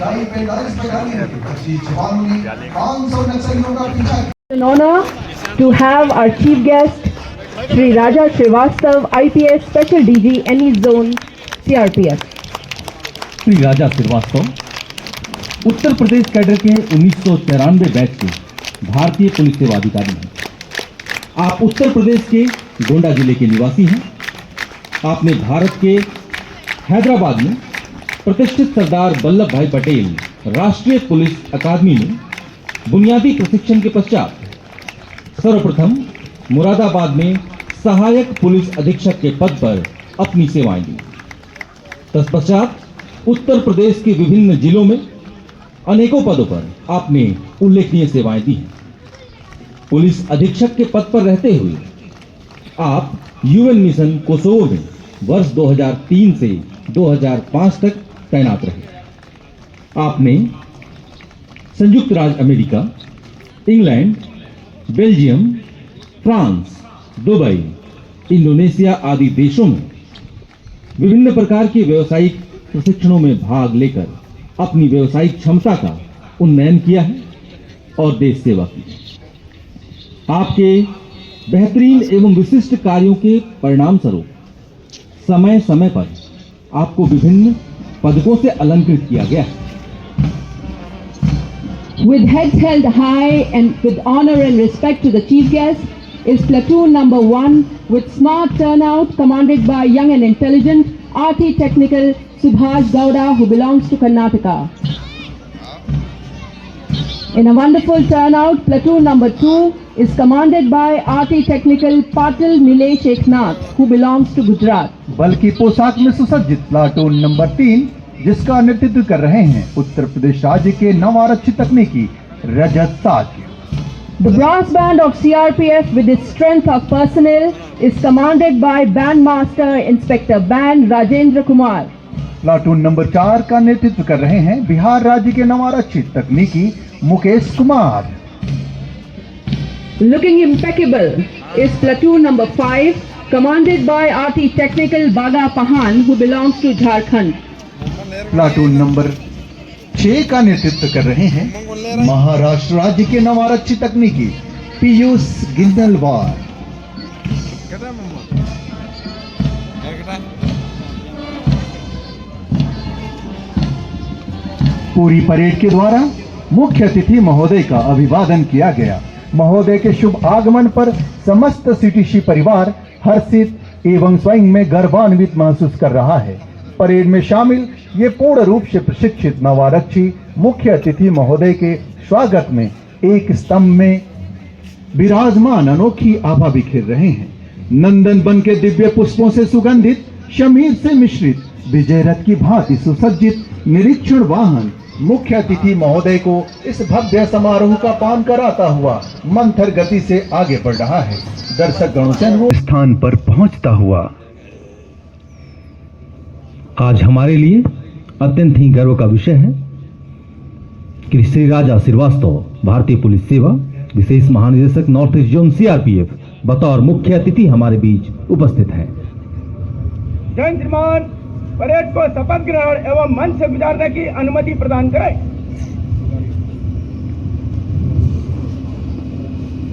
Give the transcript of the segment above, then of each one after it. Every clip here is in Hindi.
An honor to have our chief guest, Shri Raja Srivastav, IPS Special DG, NE Zone, CRPF. Shri Raja Srivastava Uttar Pradesh cadre के 1993 बैच के भारतीय पुलिस सेवा अधिकारी हैं। आप उत्तर प्रदेश के गोंडा जिले के निवासी हैं। आपने भारत के हैदराबाद में प्रतिष्ठित सरदार वल्लभ भाई पटेल राष्ट्रीय पुलिस अकादमी में बुनियादी प्रशिक्षण के पश्चात सर्वप्रथम मुरादाबाद में सहायक पुलिस अधीक्षक के पद पर अपनी सेवाएं दी। तत्पश्चात उत्तर प्रदेश के विभिन्न जिलों में अनेकों पदों पर आपने उल्लेखनीय सेवाएं दी हैं। पुलिस अधीक्षक के पद पर रहते हुए आप यूएन मिशन कोसोवो में वर्ष 2003 से 2005 तक तैनात रहे। आपने संयुक्त राज्य America, England, Belgium, France, Dubai, Indonesia आदि देशों में विभिन्न प्रकार के व्यावसायिक प्रशिक्षणों में भाग लेकर अपनी व्यावसायिक क्षमता का उन्नयन किया है और देश सेवा की। आपके बेहतरीन एवं विशिष्ट कार्यों के परिणाम स्वरूप समय समय पर आपको विभिन्न पदकों से अलंकृत किया गया है। With heads held high and with honor and respect to the chief guest is platoon number 1 with smart turnout commanded by young and intelligent RT Technical Subhash Gowda, who belongs to Karnataka. In a wonderful turnout, platoon number 2 is commanded by RT Technical Patil Nilesh Eknath, who belongs to Gujarat. बल्कि पोशाक में सुसज्जित प्लाटून नंबर 3 जिसका नेतृत्व कर रहे हैं उत्तर प्रदेश राज्य के नवारक्षित तकनीकी रजत साज। The brass band of CRPF with its strength of personnel is commanded by Band Master Inspector Band Rajendra Kumar. Platoon number 4 का नेतृत्व कर रहे हैं बिहार राज्य के नवारक्षित तकनीकी Mukesh Kumar. Looking impeccable is platoon number 5 commanded by RT Technical Baga Pahan, who belongs to Jharkhand. Platoon number 6 का नेतृत्व कर रहे हैं महाराष्ट्र राज्य के नवारक्षित तकनीकी पीयूष गिंदलवार। पूरी परेड के द्वारा मुख्य अतिथि महोदय का अभिवादन किया गया। महोदय के शुभ आगमन पर समस्त सीटीसी परिवार हर्षित एवं स्वयं में गर्वान्वित महसूस कर रहा है। परेड में शामिल ये पूर्ण रूप से प्रशिक्षित नवारक्षी मुख्य अतिथि महोदय के स्वागत में एक स्तंभ में विराजमान अनोखी आभा बिखेर रहे हैं। नंदन वन के दिव्य पुष्पों से सुगंधित, शमीर से मिश्रित, विजय रथ की भांति सुसज्जित निरीक्षण वाहन मुख्य अतिथि महोदय को इस भव्य समारोह का पान कराता हुआ मंथर गति से आगे बढ़ रहा है। दर्शक गणों से स्थान पर पहुंचता हुआ आज हमारे लिए अत्यंत ही गर्व का विषय है कि श्री राजा श्रीवास्तव भारतीय पुलिस सेवा विशेष महानिदेशक नॉर्थ ईस्ट जोन CRPF बतौर मुख्य अतिथि हमारे बीच उपस्थित हैं। जय श्रीमान, परेड को शपथ ग्रहण एवं मंच से गुजारने की अनुमति प्रदान करें।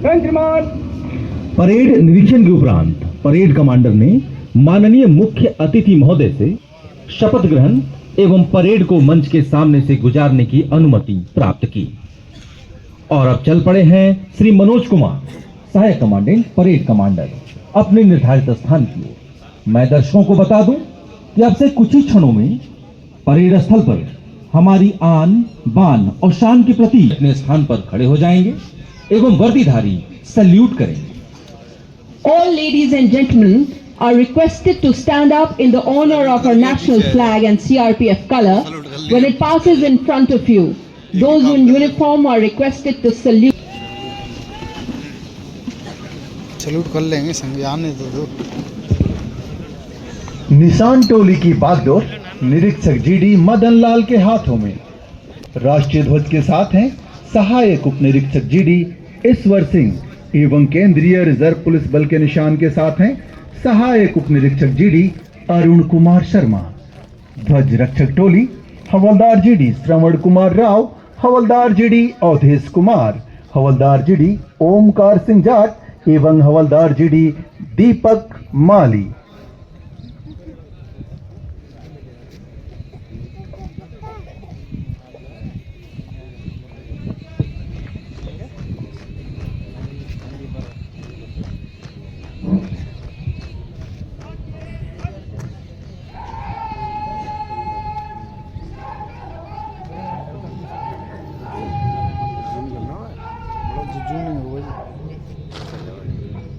जय श्रीमान। परेड निरीक्षण के उपरांत परेड कमांडर ने माननीय मुख्य अतिथि महोदय से शपथ ग्रहण एवं परेड को मंच के सामने से गुजारने की अनुमति प्राप्त की। और अब चल पड़े हैं श्री मनोज कुमार, सहायक कमांडेंट परेड कमांडर, अपने निर्धारित स्थान की ओर। मैं दर्शकों को बता दूं कि अब से कुछ ही क्षणों में परेड स्थल पर हमारी आन, बान और शान के प्रति अपने स्थान पर खड़े हो जाएंगे एवं वर्दीधारी सैल्यूट करेंगे। All ladies and gentlemen are requested to stand up in the honor of our national flag and CRPF color when it passes in front of you. Those in uniform are requested to salute. Salute कर लेंगे, संज्ञान नहीं दो। निशान टोली की बागडोर निरीक्षक GD मदन लाल के हाथों में। राष्ट्रीय ध्वज के साथ हैं सहायक उप निरीक्षक GD ईश्वर सिंह एवं केंद्रीय रिजर्व पुलिस बल के निशान के साथ हैं सहायक उप निरीक्षक GD अरुण कुमार शर्मा। ध्वज रक्षक टोली हवलदार जीडी श्रवण कुमार राव, हवलदार जीडी अवधेश कुमार, हवलदार जीडी ओमकार सिंह जाट एवं हवलदार जीडी दीपक माली।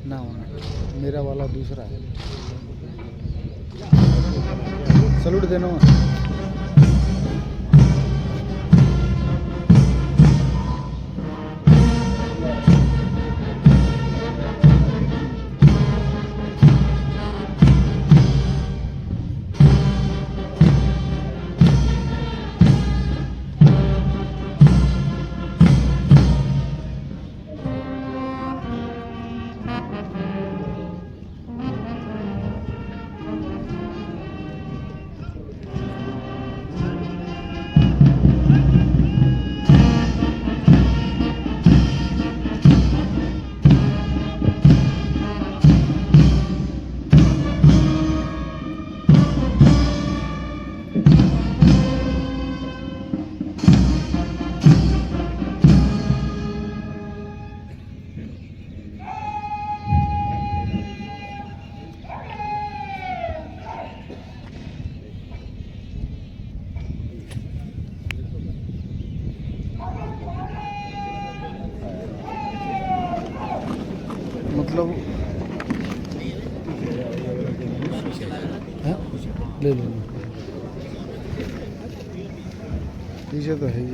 ना मेरा वाला दूसरा है, सलूट देना। मतलब है? ले लो पीछे तो है ही।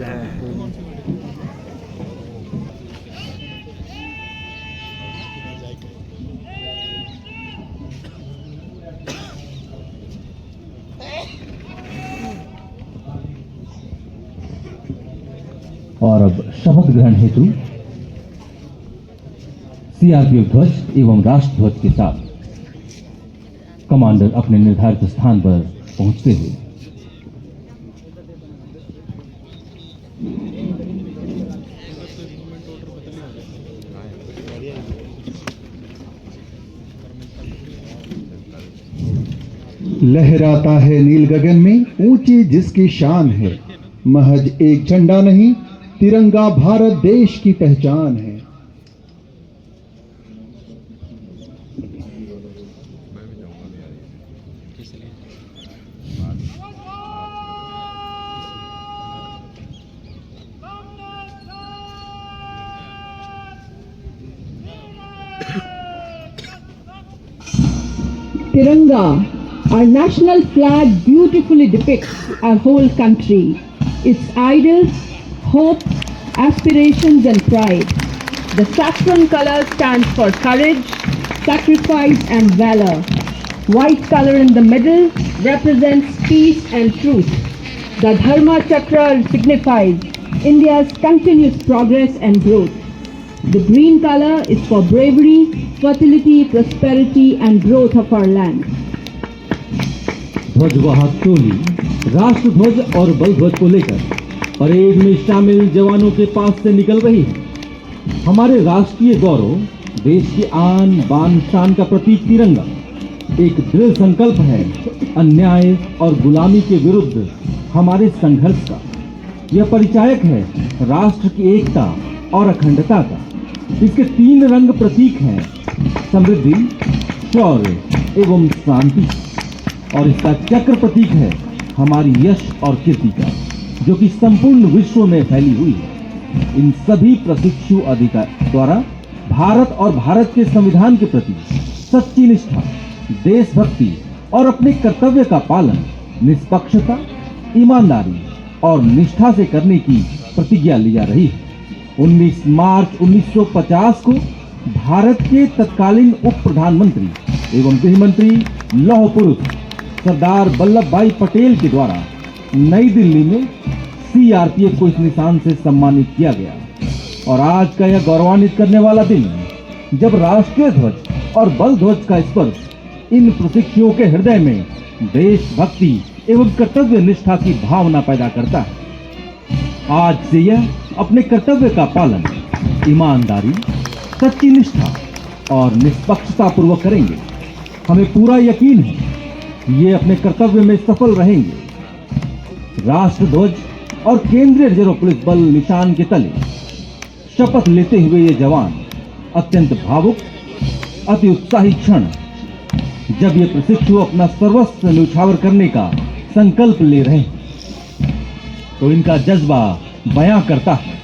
और अब शपथ ग्रहण हेतु सीआरपीएफ ध्वज एवं राष्ट्र ध्वज के साथ कमांडर अपने निर्धारित स्थान पर पहुंचते हुए लहराता है नील गगन में ऊंची जिसकी शान है, महज एक झंडा नहीं तिरंगा भारत देश की पहचान है। Tiranga, our national flag, beautifully depicts our whole country, its ideals, hope, aspirations and pride. The saffron color stands for courage, sacrifice and valor. White color in the middle represents peace and truth. The Dharma Chakra signifies India's continuous progress and growth. The green color is for bravery, fertility, prosperity and growth of our land. ध्वजवाहक टोली राष्ट्र ध्वज और बल ध्वज को लेकर परेड में शामिल जवानों के पास से निकल रही है। हमारे राष्ट्रीय गौरव, देश की आन बान शान का प्रतीक तिरंगा एक दृढ़ संकल्प है अन्याय और गुलामी के विरुद्ध हमारे संघर्ष का। यह परिचायक है राष्ट्र की एकता और अखंडता का। इसके 3 रंग प्रतीक हैं, समृद्धि, शौर्य एवं शांति, और इसका चक्र प्रतीक है हमारी यश और कीर्ति का, जो कि संपूर्ण विश्व में फैली हुई है। इन सभी प्रशिक्षु अधिकारी द्वारा भारत और भारत के संविधान के प्रति सच्ची निष्ठा, देशभक्ति और अपने कर्तव्य का पालन निष्पक्षता, ईमानदारी और निष्ठा से करने की प्रतिज्ञा ली जा रही है। 19 मार्च 1950 को भारत के तत्कालीन उप प्रधानमंत्री एवं गृह मंत्री लौह पुरुष सरदार वल्लभ भाई पटेल के द्वारा नई दिल्ली में सीआरपीएफ को इस निशान से सम्मानित किया गया। और आज का यह गौरवान्वित करने वाला दिन, जब राष्ट्रीय ध्वज और बल ध्वज का स्पर्श इन प्रशिक्षुओं के हृदय में देशभक्ति एवं कर्तव्य निष्ठा की भावना पैदा करता है। आज से यह अपने कर्तव्य का पालन ईमानदारी, सच्ची निष्ठा और निष्पक्षता पूर्वक करेंगे। हमें पूरा यकीन है ये अपने कर्तव्य में सफल रहेंगे। राष्ट्रध्वज और केंद्रीय रिजर्व पुलिस बल निशान के तले शपथ लेते हुए ये जवान अत्यंत भावुक, अति उत्साही क्षण जब ये प्रशिक्षु अपना सर्वस्व न्यौछावर करने का संकल्प ले रहे हैं तो इनका जज्बा बयां करता है।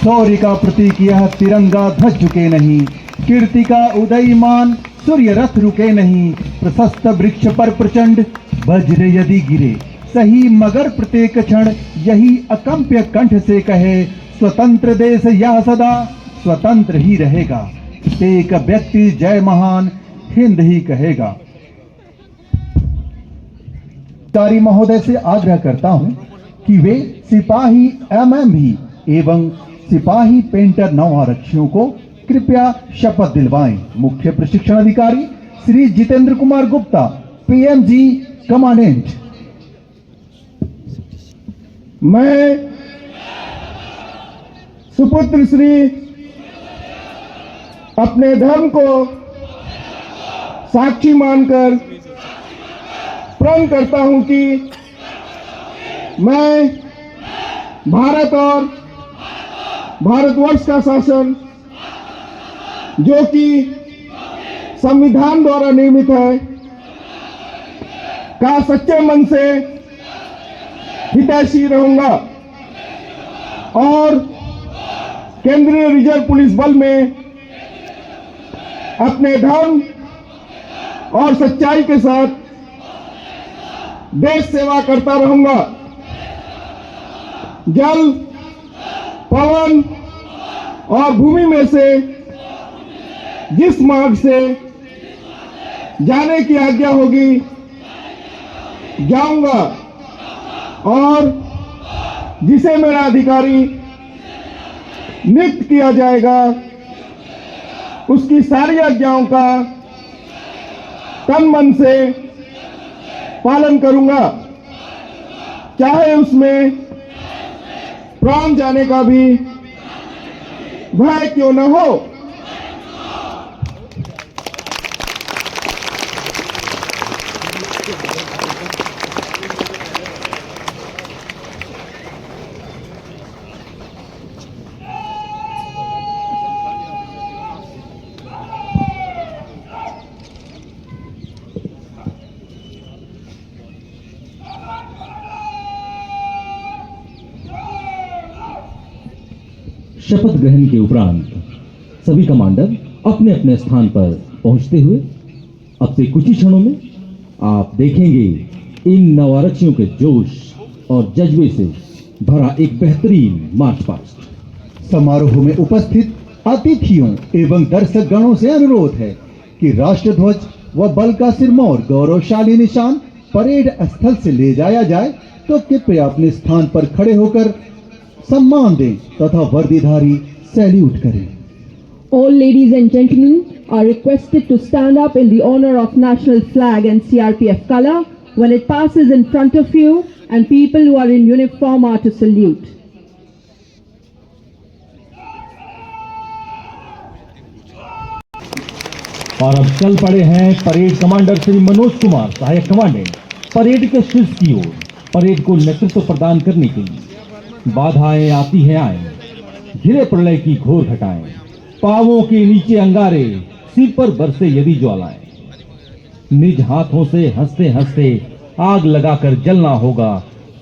शौर्य का प्रतीक यह तिरंगा ध्वज झुके नहीं, कीर्ति का उदयमान सूर्य रथ रुके नहीं। प्रशस्त वृक्ष पर प्रचंड वज्र यदि गिरे सही, मगर प्रत्येक क्षण यही अकंप्य कंठ से कहे, स्वतंत्र देश यह सदा स्वतंत्र ही रहेगा। एक व्यक्ति जय महान हिंद ही कहेगा। अधिकारी महोदय से आग्रह करता हूं कि वे सिपाही एमएमवी एवं सिपाही पेंटर नौआरक्षियों को कृपया शपथ दिलवाएं। मुख्य प्रशिक्षण अधिकारी श्री जितेंद्र कुमार गुप्ता, पीएमजी कमांडेंट। मैं सुपुत्र श्री अपने धर्म को साक्षी मानकर प्रण करता हूं कि मैं भारत और भारतवर्ष का शासन जो कि संविधान द्वारा निर्मित है का सच्चे मन से हितैषी रहूंगा और केंद्रीय रिजर्व पुलिस बल में अपने धर्म और सच्चाई के साथ देश सेवा करता रहूंगा। जल, पवन और भूमि में से जिस मार्ग से जाने की आज्ञा होगी जाऊंगा और जिसे मेरा अधिकारी नियुक्त किया जाएगा उसकी सारी आज्ञाओं का तन मन से पालन करूंगा, चाहे उसमें प्राण जाने का भी भय क्यों न हो। शपथ ग्रहण के उपरांत सभी कमांडर अपने अपने स्थान पर पहुंचते हुए अब से कुछ ही क्षणों में आप देखेंगे इन नवारक्षियों के जोश और जज्बे से भरा एक बेहतरीन मार्च पास्ट। समारोह में उपस्थित अतिथियों एवं दर्शक गणों से अनुरोध है कि राष्ट्रध्वज व बल का सिरमौर गौरवशाली निशान परेड स्थल से ले जाया जाए तो कृपया अपने स्थान पर खड़े होकर सम्मान दें तथा वर्दीधारी सैल्यूट करें। All ladies and gentlemen are requested to stand up in the honor of national flag and CRPF color when it passes in front of you, and people who are in uniform are to salute. और अब चल पड़े हैं परेड कमांडर श्री मनोज कुमार, सहायक कमांडेंट, परेड के शीर्ष की ओर परेड को नेतृत्व प्रदान करने के लिए। बाधाएं आती हैं आए, घिरे प्रलय की घोर घटाएं, पांवों के नीचे अंगारे, सिर पर बरसे यदि ज्वालाएं। निज हाथों से हंसते हंसते आग लगाकर जलना होगा,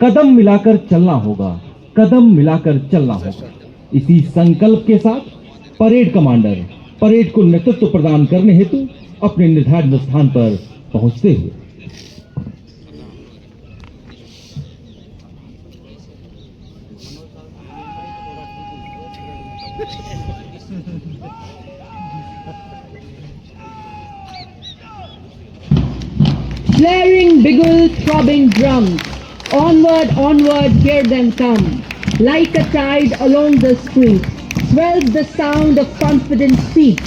कदम मिलाकर चलना होगा, कदम मिलाकर चलना होगा। इसी संकल्प के साथ परेड कमांडर परेड को नेतृत्व प्रदान करने हेतु अपने निर्धारित स्थान पर पहुंचते हुए Blaring bugle, throbbing drums, onward, onward, hear them come. Like a tide along the street, swells the sound of confident feet.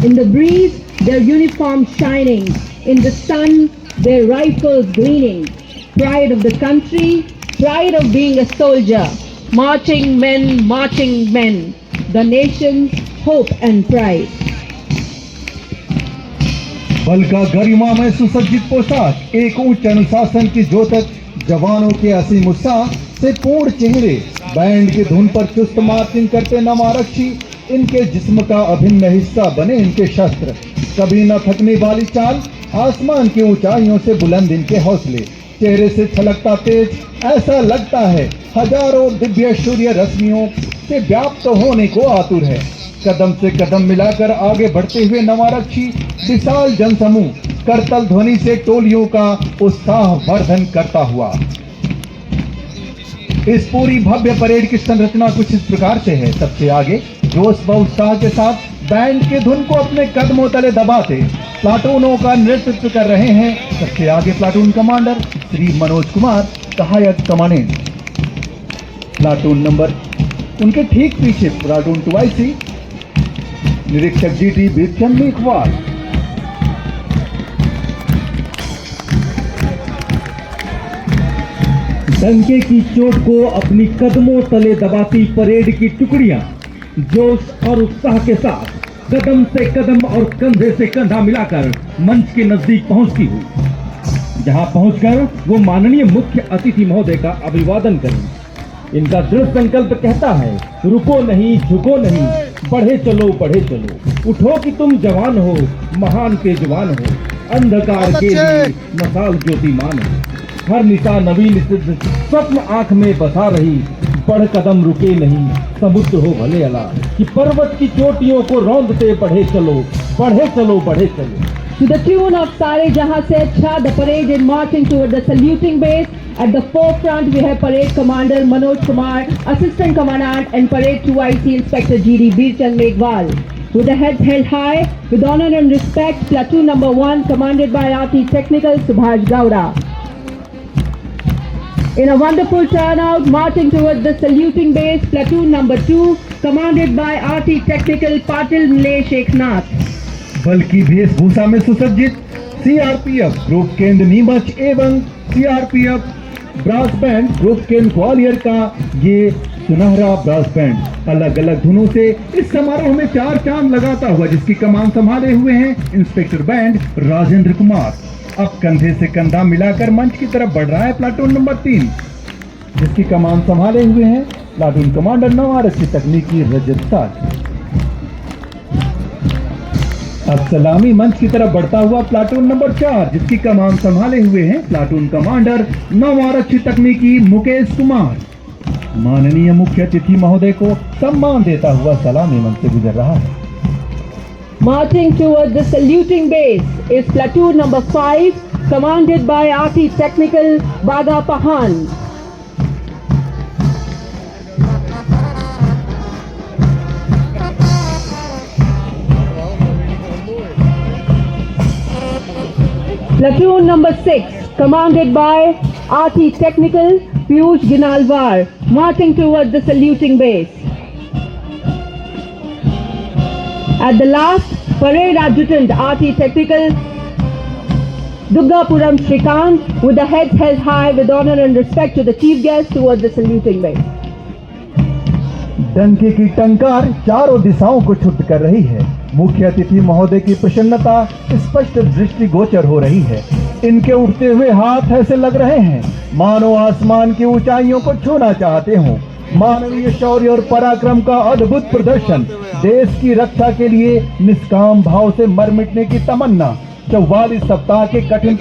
In the breeze, their uniform shining. In the sun, their rifles gleaming, pride of the country, pride of being a soldier, marching men, the nation's hope and pride. बल का गरिमा में सुसज्जित पोशाक, एक उच्च अनुशासन की ज्योतक, जवानों के असीम उत्साह से पूर्ण चेहरे, बैंड की धुन पर चुस्त मार्चिंग करते नम आरक्षी, इनके जिस्म का अभिन्न हिस्सा बने इनके शस्त्र, कभी न थकने वाली चाल, आसमान की ऊंचाइयों से बुलंद इनके हौसले, चेहरे से छलकता तेज, ऐसा लगता है हजारों दिव्य सूर्य रश्मियों से व्याप्त होने को आतुर है। कदम से कदम मिलाकर आगे बढ़ते हुए नवारक्षी विशाल जनसमूह करतल ध्वनि से टोलियों का उत्साह वर्धन करता हुआ। इस पूरी भव्य परेड की संरचना कुछ इस प्रकार से है। सबसे आगे जोश व उत्साह के साथ बैंड की धुन को अपने कदमों तले दबाते प्लाटूनों का नेतृत्व कर रहे हैं। सबसे आगे प्लाटून कमांडर श्री मनोज कुमार, सहायक कमांडेंट प्लाटून नंबर, उनके ठीक पीछे प्लाटून 2IC निरीक्षक GT बीरचंद मेघवाल। डंके की चोट को अपनी कदमों तले दबाती परेड की टुकड़ियां जोश और उत्साह के साथ कदम से कदम और कंधे से कंधा मिलाकर मंच के नजदीक पहुंचती हुई, जहां पहुंचकर वो माननीय मुख्य अतिथि महोदय का अभिवादन करें। इनका दृढ़ संकल्प कहता है, रुको नहीं, झुको नहीं, बढ़े चलो, उठो कि तुम जवान हो, महान के जवान हो, अंधकार के लिए मसाल ज्योतिमान हो, हर निशा नवीन सिद्ध स्वप्न आंख में बसा रही, बढ़ कदम रुके नहीं, समुद्र हो भले अला, कि पर्वत की चोटियों को रौंदते बढ़े चलो। To the tune of Sare Jahan Se Achha, the parade is marching toward the saluting base. At the forefront, we have Parade Commander Manoj Kumar, Assistant Commandant, and Parade 2IC Inspector GD Birchand Meghwal. With the heads held high, with honor and respect, Platoon number 1, commanded by RT Technical Subhash Gowda. In a wonderful turnout, marching towards the saluting base, Platoon number 2, commanded by RT Technical Patil Mle Shekhnath. बल की वेशभूषा में सुसज्जित CRPF ग्रुप केंद्र नीमच एवं CRPF ब्रास बैंड ग्रुप केंद्र ग्वालियर का ये सुनहरा ब्रास बैंड अलग अलग धुनों से इस समारोह में चार चांद लगाता हुआ, जिसकी कमान संभाले हुए हैं इंस्पेक्टर बैंड राजेंद्र कुमार। अब कंधे से कंधा मिलाकर मंच की तरफ बढ़ रहा है प्लाटून नंबर 3, जिसकी कमान संभाले हुए हैं प्लाटून कमांडर नवारक्षी तकनीकी रजत साठ। अब सलामी मंच की तरफ बढ़ता हुआ प्लाटून नंबर 4, जिसकी कमान संभाले हुए हैं प्लाटून कमांडर नवारक्षी तकनीकी मुकेश कुमार। माननीय मुख्य अतिथि महोदय को सम्मान देता हुआ सलामी मंच से गुजर रहा है। Marching towards the saluting base is Platoon number 5, commanded by RT Technical Baga Pahan. Platoon number 6, commanded by RT Technical Piyush Ginalwar, marching towards the saluting base. At the last, Parade Adjutant RT Technical Duggapuram Shrikant, with the heads held high with honor and respect to the chief guest towards the saluting base. डंके की टंकार चारों दिशाओं को छुट कर रही है। मुख्य अतिथि महोदय की प्रसन्नता स्पष्ट दृष्टिगोचर हो रही है। इनके उठते हुए हाथ ऐसे लग रहे हैं मानो आसमान की ऊंचाइयों को छूना चाहते हों। मानवीय शौर्य और पराक्रम का अद्भुत प्रदर्शन, देश की रक्षा के लिए निष्काम भाव से मर मिटने की तमन्ना, 44 सप्ताह के कठिन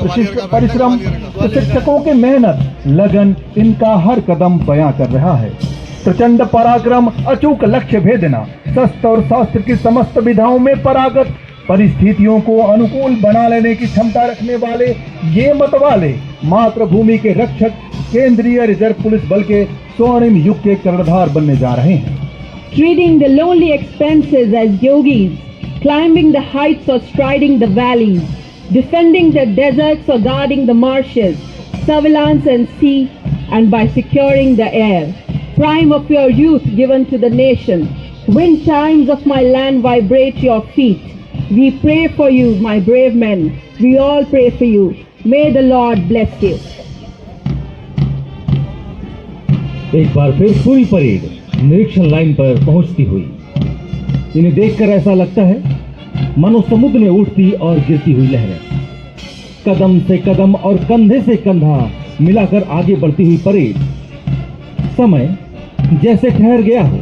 परिश्रम, प्रशिक्षकों की मेहनत, लगन, इनका हर कदम बयां कर रहा है। प्रचंड पराक्रम, अचूक लक्ष्य भेदना, शस्त्र और शास्त्र की समस्त विधाओं में पारंगत, परिस्थितियों को अनुकूल बना लेने की क्षमता रखने वाले ये मतवाले मातृभूमि के रक्षक केंद्रीय रिजर्व पुलिस बल के स्वर्णिम युग के कर्णधार बनने जा रहे हैं। Treating the lonely expanses as yogis, climbing the heights or striding the valleys, defending the deserts or guarding the marshes, surveillance and sea, and by securing the air. Prime of your youth given to the nation, wind chimes of my land vibrate your feet. We pray for you, my brave men. We all pray for you. May the Lord bless you. एक बार फिर पूरी परेड निरीक्षण लाइन पर पहुंचती हुई। इन्हें देखकर ऐसा लगता है मानो समुद्र में उठती और गिरती हुई लहरें। कदम से कदम और कंधे से कंधा मिलाकर आगे बढ़ती हुई परेड, समय जैसे ठहर गया हो।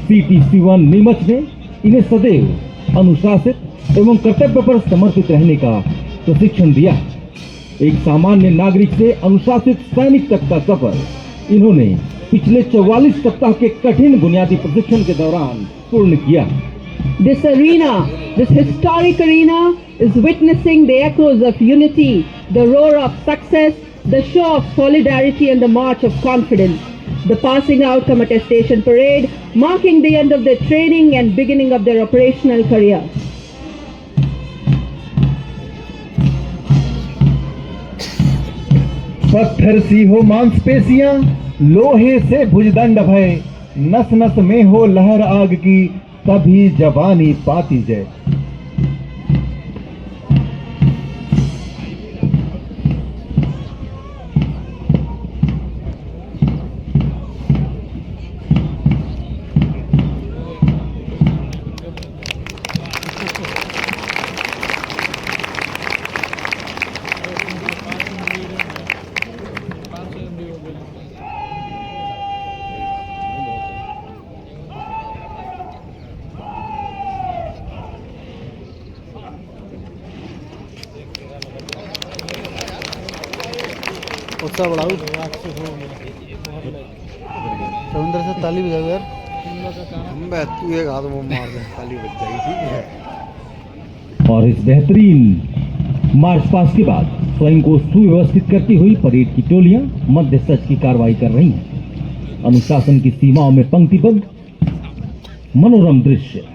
CTC-1 नीमच ने इन्हें सदैव अनुशासित एवं कर्तव्य पर समर्पित रहने का प्रशिक्षण दिया। एक सामान्य नागरिक से अनुशासित सैनिक तक का सफर इन्होंने पिछले 44 सप्ताह के कठिन बुनियादी प्रशिक्षण के दौरान पूर्ण किया। This arena, this historic arena, is witnessing the echoes of unity, the roar of success, the show of solidarity, and the march of confidence. The passing out come attestation parade, marking the end of their training and beginning of their operational career. पत्थर सी हो मांसपेशियां, लोहे से भुजदंड भय, नस नस में हो लहर आग की, तभी जवानी पाती जय। उत्साह बढ़ाओ। रविंद्र से ताली बजाओ यार। तू एक हाथ में मार दे, ताली बज जाएगी। ठीक है। और इस बेहतरीन मार्च पास्ट के बाद स्वयं को सुव्यवस्थित करती हुई परेड की टोलियां मध्य सच की कार्रवाई कर रही हैं। अनुशासन की सीमाओं में पंक्तिबद्ध मनोरम दृश्य।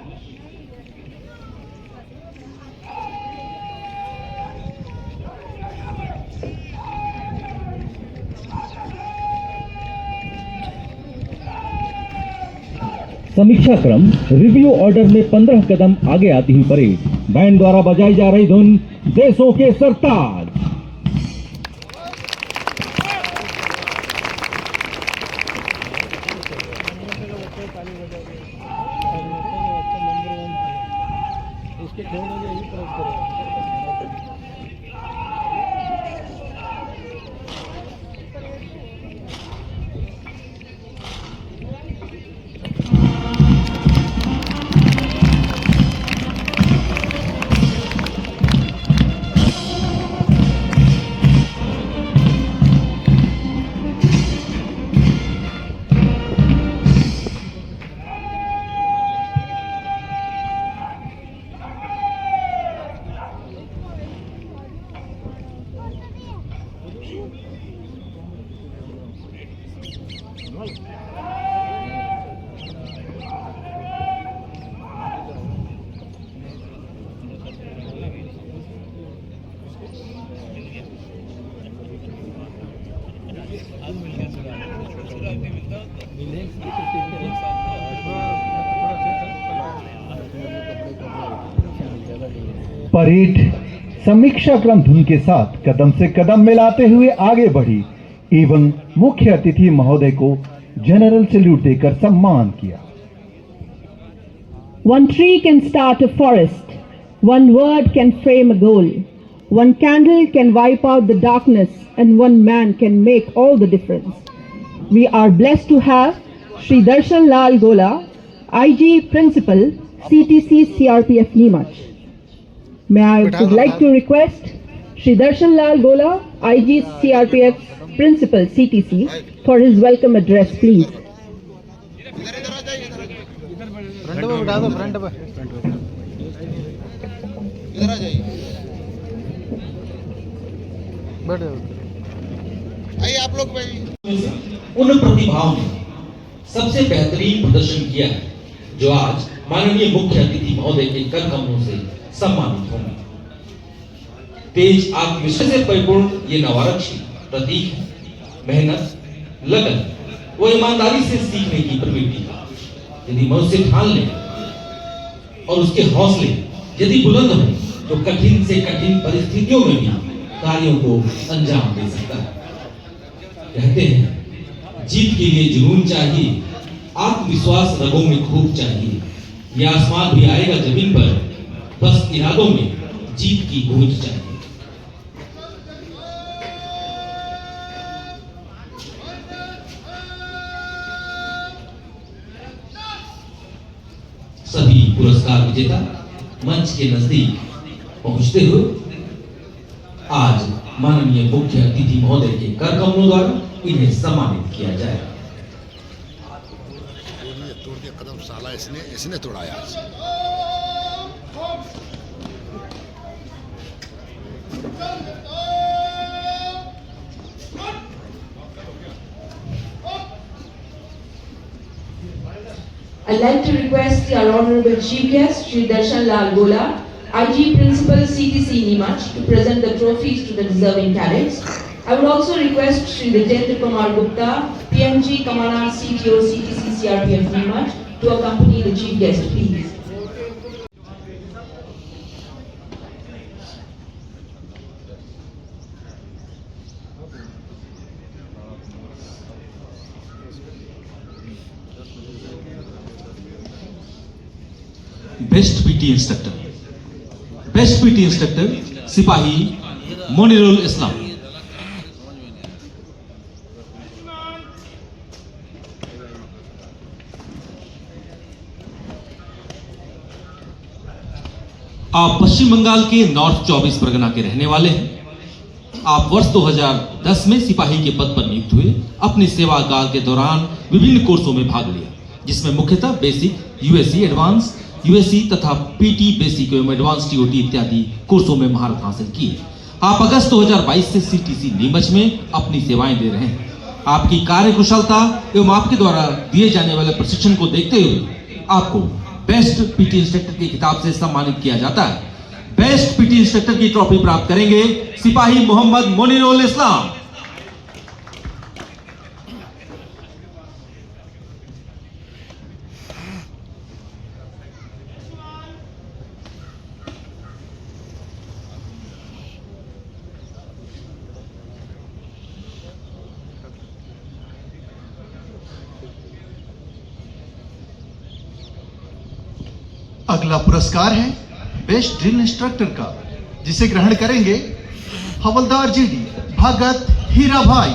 समीक्षा क्रम रिव्यू ऑर्डर में 15 कदम आगे आती हुई परेड बैंड द्वारा बजाई जा रही धुन देशों के सरताज। परेड समीक्षा क्रम धुन के साथ कदम से कदम मिलाते हुए आगे बढ़ी एवं मुख्य अतिथि महोदय को जनरल सैल्यूट देकर सम्मान किया। One tree can start a forest, one word can frame a goal, one candle can wipe out the darkness, and one man can make all the difference. We are blessed to have Shri Darshan Lal Gola, IG Principal, CTC CRPF Neemach. May I would like to request Shri Darshan Lal Gola, IG CRPF Principal, CTC, for his welcome address, please. Front पे बिठा दो, फ्रंट पे। इधर आ जाइए। बैठ जाओ। आइए आप लोग भाई। उन प्रतिभाओं ने सबसे बेहतरीन प्रदर्शन किया है जो आज माननीय मुख्य अतिथि महोदय के कर कमलों से सम्मानित होंगे। तेज आत्मविश्वास से परिपूर्ण ये नवारक्षी प्रतीक है मेहनत, लगन व ईमानदारी से सीखने की प्रवृत्ति का। यदि मनुष्य ठान ले और उसके हौसले यदि बुलंद हो तो कठिन से कठिन परिस्थितियों में भी कार्यों को अंजाम दे सकता है। कहते हैं जीत के लिए जुनून चाहिए, आत्मविश्वास रगों में खूब चाहिए। ये आसमान भी आएगा जमीन पर, बस इरादों में जीत की गूंज चाहिए। सभी पुरस्कार विजेता मंच के नजदीक पहुंचते हुए आज माननीय मुख्य अतिथि महोदय के कर कमलों द्वारा इन्हें सम्मानित किया जाए। तोड़ के कदम साला इसने तोड़ाया आज। I'd like to request our Honorable Chief Guest, Shri Darshan Lal Gola, IG Principal CTC Neemuch, to present the trophies to the deserving cadets. I would also request Shri Jitendra Kumar Gupta, PMG Commandant CTO CTC CRPF Neemuch, to accompany the Chief Guest, please. Best PT instructor, best PT instructor सिपाही मोनिरुल इस्लाम। आप पश्चिम बंगाल के नॉर्थ 24 परगना के रहने वाले हैं। आप वर्ष 2010 में सिपाही के पद पर नियुक्त हुए। अपनी सेवा काल के दौरान विभिन्न कोर्सों में भाग लिया, जिसमें मुख्यतः बेसिक, यूएससी एडवांस, यूएससी तथा पीटी बेसिक एवं एडवांस टीओटी इत्यादि कोर्सों में महारत हासिल की है। आप अगस्त 2022 से सीटीसी नीमच में अपनी सेवाएं दे रहे हैं। आपकी कार्यकुशलता एवं आपके द्वारा दिए जाने वाले प्रशिक्षण को देखते हुए आपको बेस्ट पीटी इंस्ट्रक्टर के खिताब से सम्मानित किया जाता है। बेस्ट पीटी इंस्ट्रक्टर की ट्रॉफी प्राप्त करेंगे सिपाही मोहम्मद मोनिरुल इस्लाम। अगला पुरस्कार है बेस्ट ड्रिल इंस्ट्रक्टर का, जिसे ग्रहण करेंगे हवलदार जीडी भगत हीरा भाई।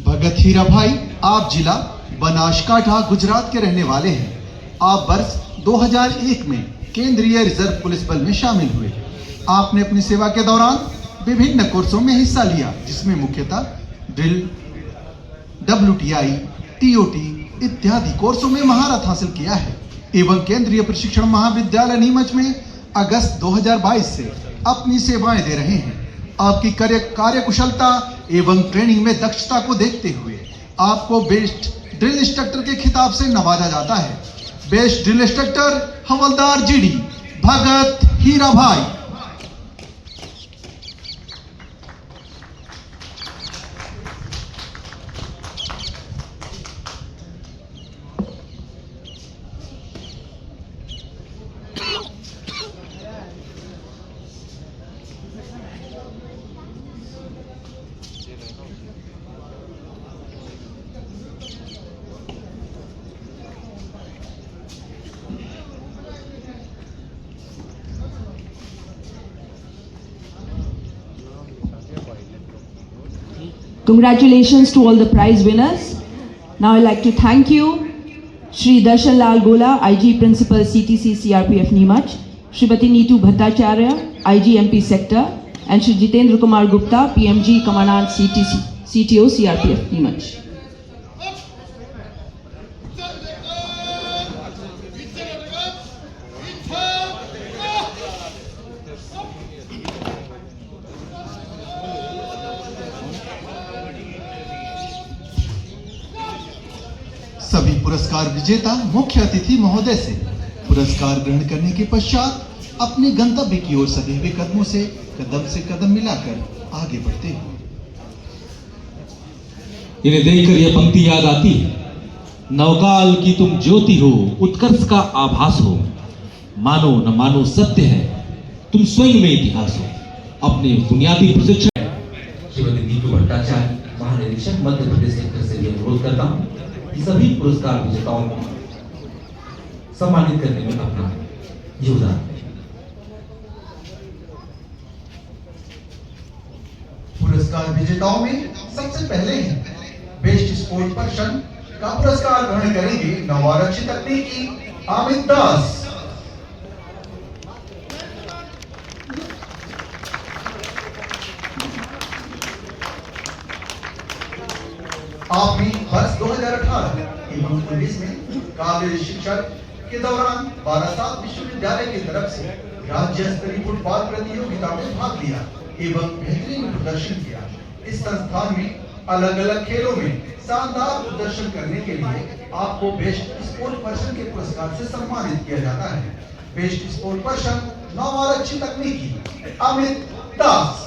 भगत हीरा भाई, आप जिला बनासकांठा गुजरात के रहने वाले हैं। आप वर्ष 2001 में केंद्रीय रिजर्व पुलिस बल में शामिल हुए। आपने अपनी सेवा के दौरान विभिन्न कोर्सों में हिस्सा लिया, जिसमें मुख्यतः ड्रिल, WTI, TOT इत्यादि कोर्सों में महारत हासिल किया है एवं केंद्रीय प्रशिक्षण महाविद्यालय नीमच में अगस्त 2022 से अपनी सेवाएं दे रहे हैं। आपकी कार्यकुशलता एवं ट्रेनिंग में दक्षता को देखते हुए आपको बेस्ट ड्रिल इंस्ट्रक्टर के खिताब से नवाजा जाता है। बेस्ट ड्रिल इंस्ट्रक्टर हवलदार जीडी भगत हीरा भाई। Congratulations to all the prize winners. Now I'd like to thank you, Shri Darshan Lal Gola, IG Principal CTC CRPF Neemuch, Srimati Neetu Bhattacharya, IG MP Sector, and Shri Jitendra Kumar Gupta, PMG Commandant CTO CRPF Neemuch. सभी पुरस्कार विजेता मुख्य अतिथि महोदय से पुरस्कार ग्रहण करने के पश्चात अपने गंतव्य की ओर सधे हुए कदमों से कदम मिलाकर आगे बढ़ते हैं। इन्हें देखकर यह पंक्ति याद आती है, नवकाल की तुम ज्योति हो, उत्कर्ष का आभास हो, मानो न मानो सत्य है, तुम स्वयं में इतिहास हो। अपने बुनियादी प्रशिक्षण श्रीमती नीतू भट्टाचार्य महानिदेशक मध्य प्रदेश सेक्टर से भी अनुरोध करता हूं कि सभी पुरस्कार विजेताओं को सम्मानित करने में अपना योगदान दें। पुरस्कार विजेताओं में सबसे पहले ही बेस्ट स्पोर्ट पर्सन का पुरस्कार ग्रहण करेंगे नवारक्षी तकनीकी अमित दास। आपने वर्ष 2018 एवं 19 में कॉलेज शिक्षक के दौरान बारासात विश्वविद्यालय की तरफ से राज्य स्तरीय फुटबॉल प्रतियोगिता में भाग लिया एवं बेहतरीन प्रदर्शन किया। इस संस्थान में अलग अलग खेलों में शानदार प्रदर्शन करने के लिए आपको बेस्ट स्पोर्ट पर्सन के पुरस्कार से सम्मानित किया जाता है। बेस्ट स्पोर्ट पर्सन नवारक्षी तकनीकी अमित दास।